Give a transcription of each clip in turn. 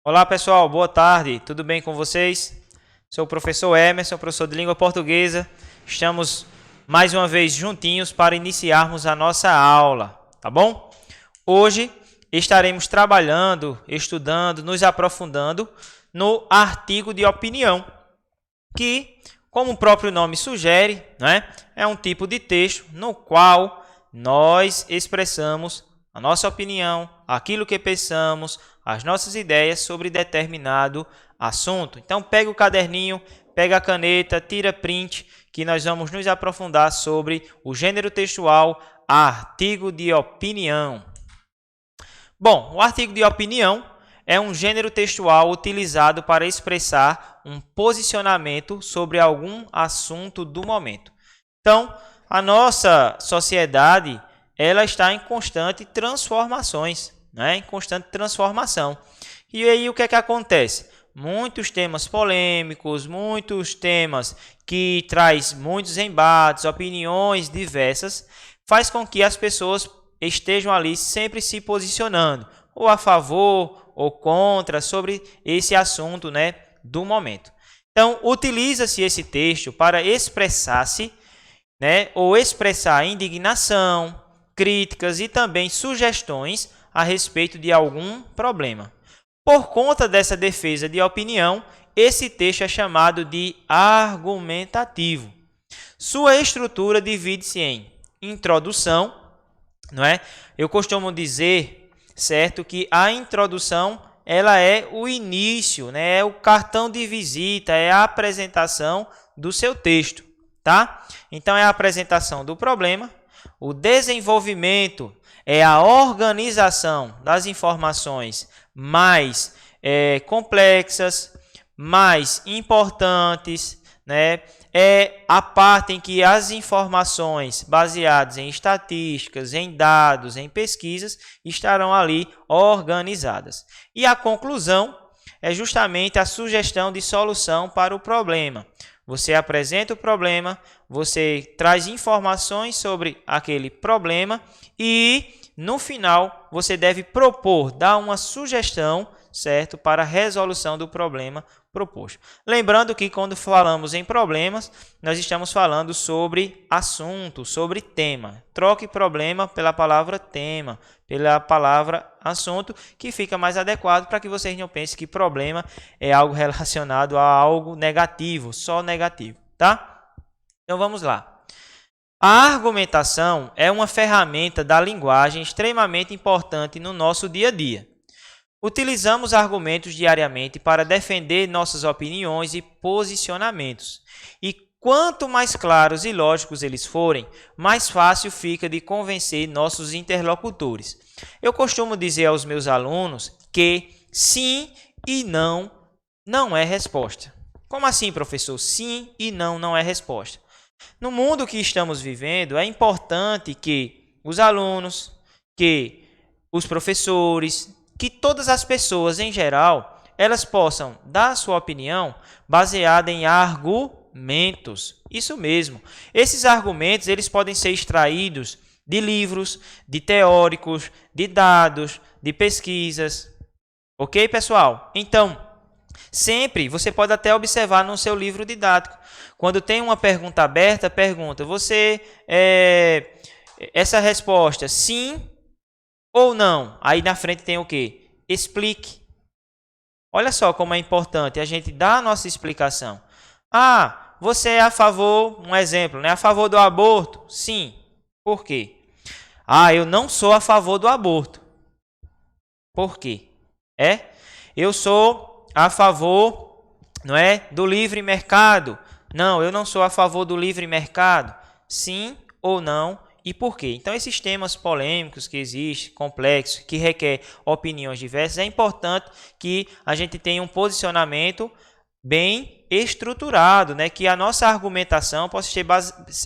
Olá pessoal, boa tarde, tudo bem com vocês? Sou o professor Emerson, professor de língua portuguesa. Estamos mais uma vez juntinhos para iniciarmos a nossa aula, tá bom? Hoje estaremos trabalhando, estudando, nos aprofundando no artigo de opinião, que, como o próprio nome sugere, né, é um tipo de texto no qual nós expressamos a nossa opinião, aquilo que pensamos, as nossas ideias sobre determinado assunto. Então, pega o caderninho, pega a caneta, tira print, que nós vamos nos aprofundar sobre o gênero textual artigo de opinião. Bom, o artigo de opinião é um gênero textual utilizado para expressar um posicionamento sobre algum assunto do momento. Então, a nossa sociedade ela está em constante transformações, né? Em constante transformação. E aí o que é que acontece? Muitos temas polêmicos, muitos temas que traz muitos embates, opiniões diversas, faz com que as pessoas estejam ali sempre se posicionando, ou a favor ou contra, sobre esse assunto, né, do momento. Então, utiliza-se esse texto para expressar-se, né, ou expressar indignação, críticas e também sugestões a respeito de algum problema. Por conta dessa defesa de opinião, esse texto é chamado de argumentativo. Sua estrutura divide-se em introdução, não é? Eu costumo dizer, certo, que a introdução ela é o início, né? É o cartão de visita, é a apresentação do seu texto, tá? Então é a apresentação do problema. O desenvolvimento é a organização das informações mais complexas, mais importantes, né? É a parte em que as informações baseadas em estatísticas, em dados, em pesquisas, estarão ali organizadas. E a conclusão é justamente a sugestão de solução para o problema. Você apresenta o problema, você traz informações sobre aquele problema e, no final, você deve propor, dar uma sugestão, certo, para a resolução do problema proposto. Lembrando que quando falamos em problemas, nós estamos falando sobre assunto, sobre tema. Troque problema pela palavra tema, pela palavra assunto, que fica mais adequado para que vocês não pensem que problema é algo relacionado a algo negativo, só negativo, tá? Então vamos lá. A argumentação é uma ferramenta da linguagem extremamente importante no nosso dia a dia. Utilizamos argumentos diariamente para defender nossas opiniões e posicionamentos. E quanto mais claros e lógicos eles forem, mais fácil fica de convencer nossos interlocutores. Eu costumo dizer aos meus alunos que sim e não não é resposta. Como assim, professor? Sim e não é resposta. No mundo que estamos vivendo, é importante que os alunos, que os professores, que todas as pessoas em geral, elas possam dar sua opinião baseada em argumentos. Isso mesmo. Esses argumentos eles podem ser extraídos de livros, de teóricos, de dados, de pesquisas. Ok, pessoal? Então, sempre você pode até observar no seu livro didático. Quando tem uma pergunta aberta, pergunta, essa resposta sim ou não? Aí na frente tem o quê? Explique. Olha só como é importante a gente dar a nossa explicação. Ah, você é a favor, um exemplo, né? A favor do aborto? Sim. Por quê? Ah, eu não sou a favor do aborto. Por quê? Eu sou a favor, não é, do livre mercado. Não, eu não sou a favor do livre mercado. Sim ou não? E por quê? Então, esses temas polêmicos que existem, complexos, que requer opiniões diversas, é importante que a gente tenha um posicionamento bem estruturado, né? Que a nossa argumentação possa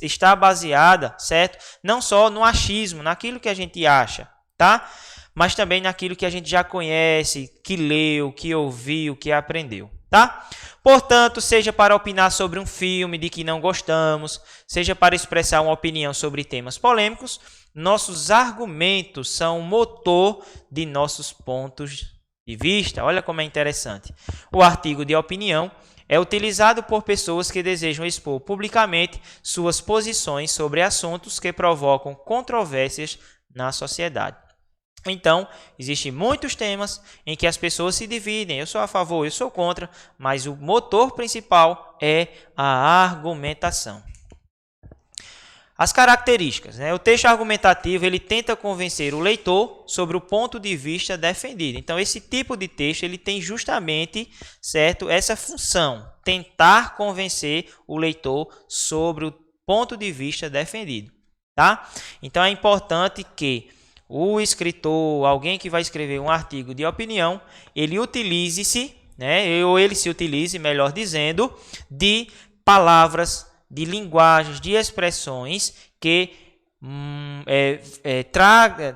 estar baseada, certo? Não só no achismo, naquilo que a gente acha, tá? Mas também naquilo que a gente já conhece, que leu, que ouviu, que aprendeu, tá? Portanto, seja para opinar sobre um filme de que não gostamos, seja para expressar uma opinião sobre temas polêmicos, nossos argumentos são o motor de nossos pontos de vista. Olha como é interessante. O artigo de opinião é utilizado por pessoas que desejam expor publicamente suas posições sobre assuntos que provocam controvérsias na sociedade. Então, existem muitos temas em que as pessoas se dividem. Eu sou a favor, eu sou contra, mas o motor principal é a argumentação. As características, né? O texto argumentativo ele tenta convencer o leitor sobre o ponto de vista defendido. Então, esse tipo de texto ele tem justamente, certo, essa função, tentar convencer o leitor sobre o ponto de vista defendido, tá? Então, é importante que o escritor, alguém que vai escrever um artigo de opinião, ele utilize-se, né, ou ele se utilize, melhor dizendo, de palavras, de linguagens, de expressões que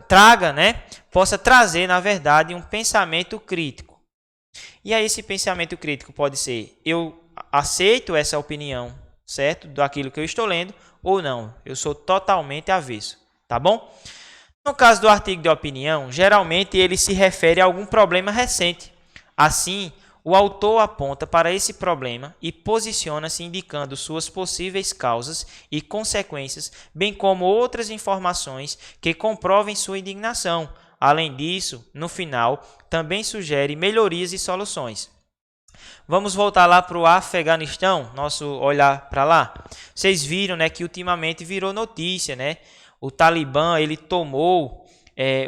traga, né, possa trazer, na verdade, um pensamento crítico. E aí esse pensamento crítico pode ser, eu aceito essa opinião, certo, daquilo que eu estou lendo, ou não, eu sou totalmente avesso, tá bom? No caso do artigo de opinião, geralmente ele se refere a algum problema recente. Assim, o autor aponta para esse problema e posiciona-se indicando suas possíveis causas e consequências, bem como outras informações que comprovem sua indignação. Além disso, no final, também sugere melhorias e soluções. Vamos voltar lá para o Afeganistão, nosso olhar para lá. Vocês viram, né, que ultimamente virou notícia, né? O Talibã ele tomou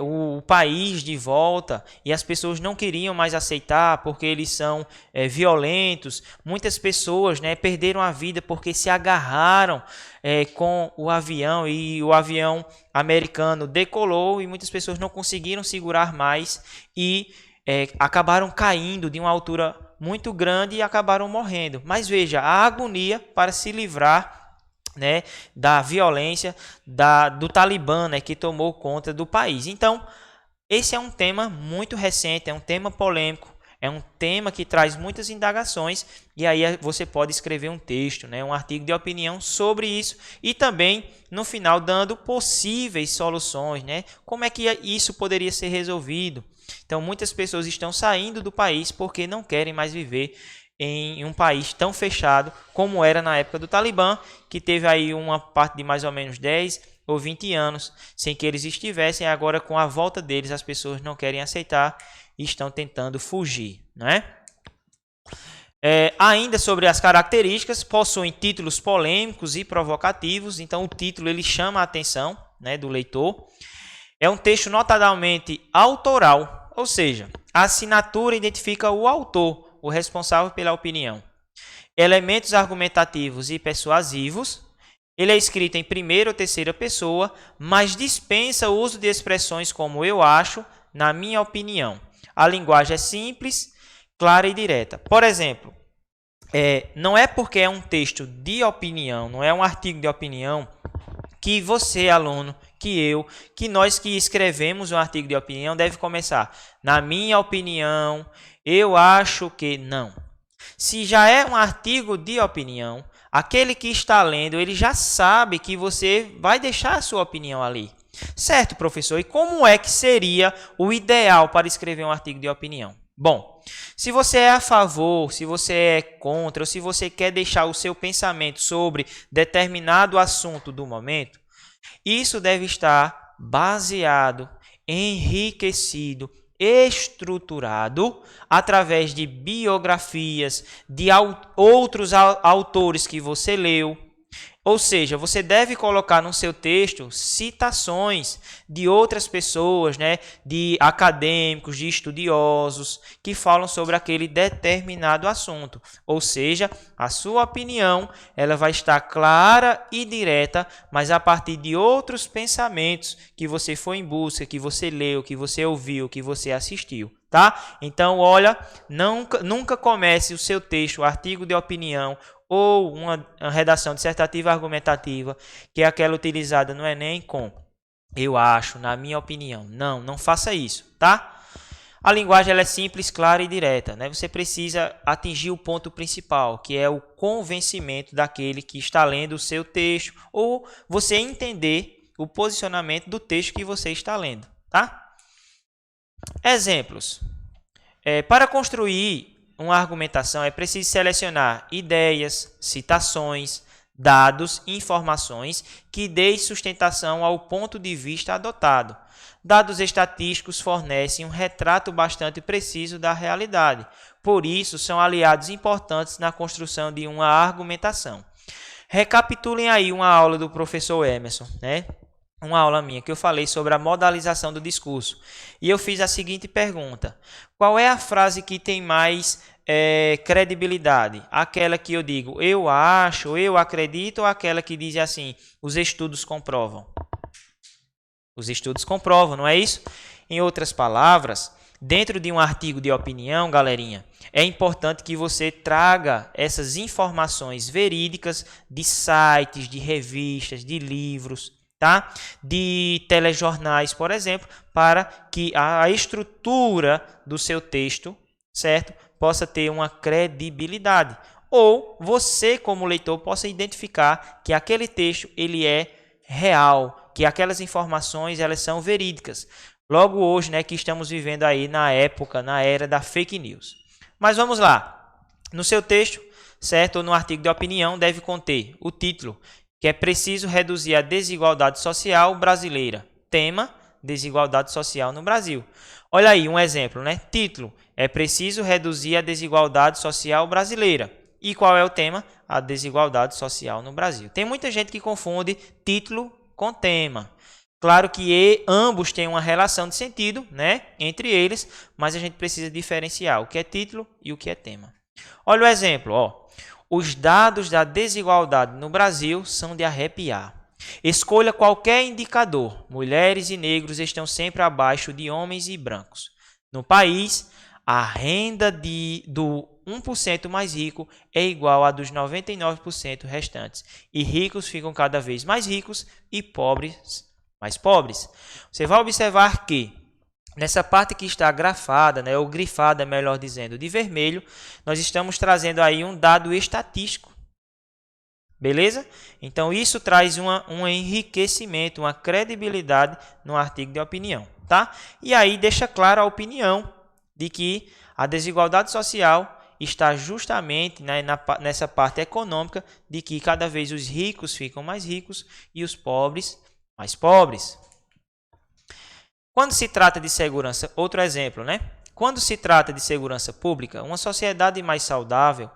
o país de volta e as pessoas não queriam mais aceitar porque eles são violentos. Muitas pessoas, né, perderam a vida porque se agarraram com o avião e o avião americano decolou e muitas pessoas não conseguiram segurar mais e acabaram caindo de uma altura muito grande e acabaram morrendo. Mas veja, a agonia para se livrar, né, da violência do Talibã, né, que tomou conta do país. Então, esse é um tema muito recente, é um tema polêmico, é um tema que traz muitas indagações e aí você pode escrever um texto, né, um artigo de opinião sobre isso e também, no final, dando possíveis soluções, né, como é que isso poderia ser resolvido. Então, muitas pessoas estão saindo do país porque não querem mais viver em um país tão fechado como era na época do Talibã, que teve aí uma parte de mais ou menos 10 ou 20 anos sem que eles estivessem. Agora, com a volta deles, as pessoas não querem aceitar e estão tentando fugir, né? Ainda sobre as características, possuem títulos polêmicos e provocativos. Então, o título ele chama a atenção, né, do leitor. É um texto notadamente autoral, ou seja, a assinatura identifica o autor, o responsável pela opinião. Elementos argumentativos e persuasivos. Ele é escrito em primeira ou terceira pessoa, mas dispensa o uso de expressões como eu acho, na minha opinião. A linguagem é simples, clara e direta. Por exemplo, não é porque é um texto de opinião, não é um artigo de opinião, que você, aluno, que nós que escrevemos um artigo de opinião deve começar. Na minha opinião, eu acho que não. Se já é um artigo de opinião, aquele que está lendo, ele já sabe que você vai deixar a sua opinião ali. Certo, professor? E como é que seria o ideal para escrever um artigo de opinião? Bom, se você é a favor, se você é contra, ou se você quer deixar o seu pensamento sobre determinado assunto do momento, isso deve estar baseado, enriquecido, estruturado através de biografias de outros autores que você leu. Ou seja, você deve colocar no seu texto citações de outras pessoas, né, de acadêmicos, de estudiosos, que falam sobre aquele determinado assunto. Ou seja, a sua opinião ela vai estar clara e direta, mas a partir de outros pensamentos que você foi em busca, que você leu, que você ouviu, que você assistiu. tá? Então, olha, nunca comece o seu texto, artigo de opinião ou uma redação dissertativa argumentativa, que é aquela utilizada no Enem com eu acho, na minha opinião. Não faça isso, tá? A linguagem ela é simples, clara e direta, né? Você precisa atingir o ponto principal, que é o convencimento daquele que está lendo o seu texto, ou você entender o posicionamento do texto que você está lendo, tá? Exemplos. Para construir uma argumentação é preciso selecionar ideias, citações, dados e informações que deem sustentação ao ponto de vista adotado. Dados estatísticos fornecem um retrato bastante preciso da realidade. Por isso, são aliados importantes na construção de uma argumentação. Recapitulem aí uma aula do professor Emerson, né? Uma aula minha que eu falei sobre a modalização do discurso. E eu fiz a seguinte pergunta: qual é a frase que tem mais credibilidade? Aquela que eu digo eu acho, eu acredito, ou aquela que diz assim, os estudos comprovam? Os estudos comprovam, não é isso? Em outras palavras, dentro de um artigo de opinião, galerinha, é importante que você traga essas informações verídicas de sites, de revistas, de livros, tá? De telejornais, por exemplo, para que a estrutura do seu texto, certo, possa ter uma credibilidade. Ou você, como leitor, possa identificar que aquele texto ele é real, que aquelas informações elas são verídicas. Logo hoje, né, que estamos vivendo aí na era da fake news. Mas vamos lá. No seu texto, certo, ou no artigo de opinião, deve conter o título, que é preciso reduzir a desigualdade social brasileira. Tema: desigualdade social no Brasil. Olha aí um exemplo, né? Título: é preciso reduzir a desigualdade social brasileira. E qual é o tema? A desigualdade social no Brasil. Tem muita gente que confunde título com tema. Claro que ambos têm uma relação de sentido, né, entre eles, mas a gente precisa diferenciar o que é título e o que é tema. Olha o exemplo, ó. Os dados da desigualdade no Brasil são de arrepiar. Escolha qualquer indicador. Mulheres e negros estão sempre abaixo de homens e brancos. No país, a renda do 1% mais rico é igual à dos 99% restantes. E ricos ficam cada vez mais ricos e pobres mais pobres. Você vai observar que nessa parte que está grafada, né, ou grifada, melhor dizendo, de vermelho, nós estamos trazendo aí um dado estatístico. Beleza? Então, isso traz um enriquecimento, uma credibilidade no artigo de opinião. Tá? E aí deixa clara a opinião de que a desigualdade social está justamente, né, nessa parte econômica de que cada vez os ricos ficam mais ricos e os pobres mais pobres. Quando se trata de segurança, outro exemplo, né? Quando se trata de segurança pública, uma sociedade mais saudável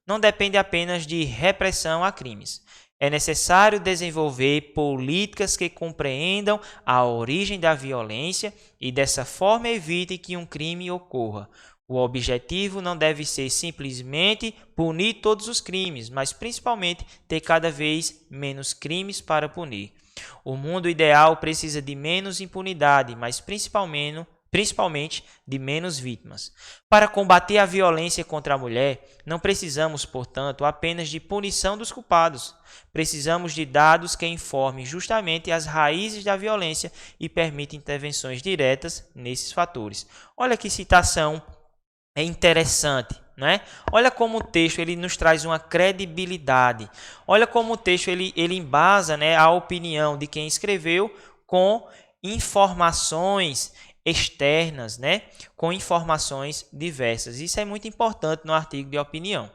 não depende apenas de repressão a crimes. É necessário desenvolver políticas que compreendam a origem da violência e dessa forma evitem que um crime ocorra. O objetivo não deve ser simplesmente punir todos os crimes, mas principalmente ter cada vez menos crimes para punir. O mundo ideal precisa de menos impunidade, mas principalmente de menos vítimas. Para combater a violência contra a mulher, não precisamos, portanto, apenas de punição dos culpados. Precisamos de dados que informem justamente as raízes da violência e permitam intervenções diretas nesses fatores. Olha que citação interessante. Né? Olha como o texto ele nos traz uma credibilidade. Olha como o texto ele embasa, né, a opinião de quem escreveu com informações externas, né, com informações diversas. Isso é muito importante no artigo de opinião.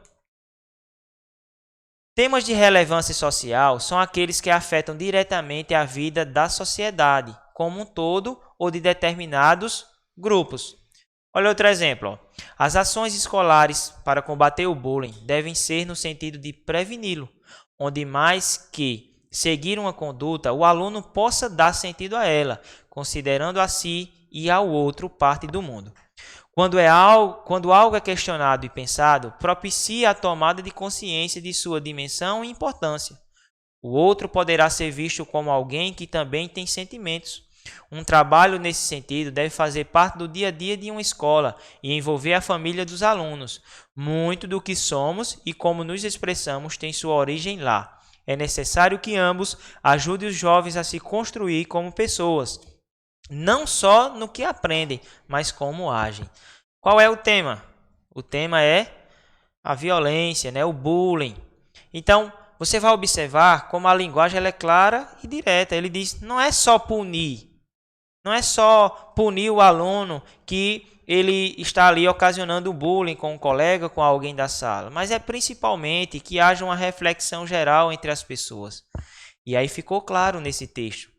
Temas de relevância social são aqueles que afetam diretamente a vida da sociedade como um todo ou de determinados grupos. Olha outro exemplo. Ó. As ações escolares para combater o bullying devem ser no sentido de preveni-lo, onde mais que seguir uma conduta, o aluno possa dar sentido a ela, considerando a si e ao outro parte do mundo. Quando algo é questionado e pensado, propicia a tomada de consciência de sua dimensão e importância. O outro poderá ser visto como alguém que também tem sentimentos. Um trabalho nesse sentido deve fazer parte do dia a dia de uma escola e envolver a família dos alunos. Muito do que somos e como nos expressamos tem sua origem lá. É necessário que ambos ajudem os jovens a se construir como pessoas, não só no que aprendem, mas como agem. Qual é o tema? O tema é a violência, né? O bullying. Então, você vai observar como a linguagem ela é clara e direta. Ele diz, não é só punir. Não é só punir o aluno que ele está ali ocasionando bullying com um colega, com alguém da sala, mas é principalmente que haja uma reflexão geral entre as pessoas. E aí ficou claro nesse texto.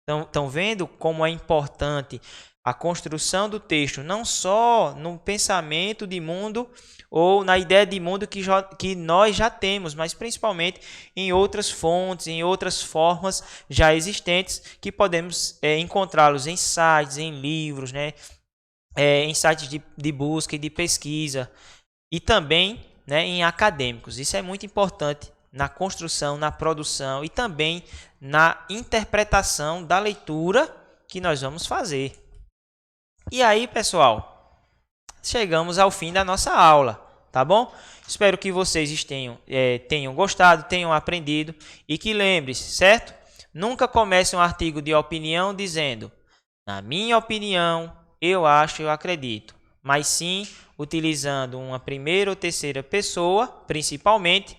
Estão vendo como é importante a construção do texto, não só no pensamento de mundo ou na ideia de mundo que nós já temos, mas principalmente em outras fontes, em outras formas já existentes que podemos encontrá-los em sites, em livros, né? Em sites de busca e de pesquisa e também, né, em acadêmicos. Isso é muito importante na construção, na produção e também na interpretação da leitura que nós vamos fazer. E aí, pessoal, chegamos ao fim da nossa aula, tá bom? Espero que vocês tenham gostado, tenham aprendido e que lembre-se, certo? Nunca comece um artigo de opinião dizendo, na minha opinião, eu acho, eu acredito, mas sim utilizando uma primeira ou terceira pessoa, principalmente,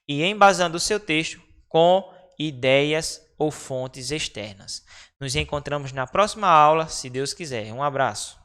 e embasando o seu texto com ideias ou fontes externas. Nos encontramos na próxima aula, se Deus quiser. Um abraço.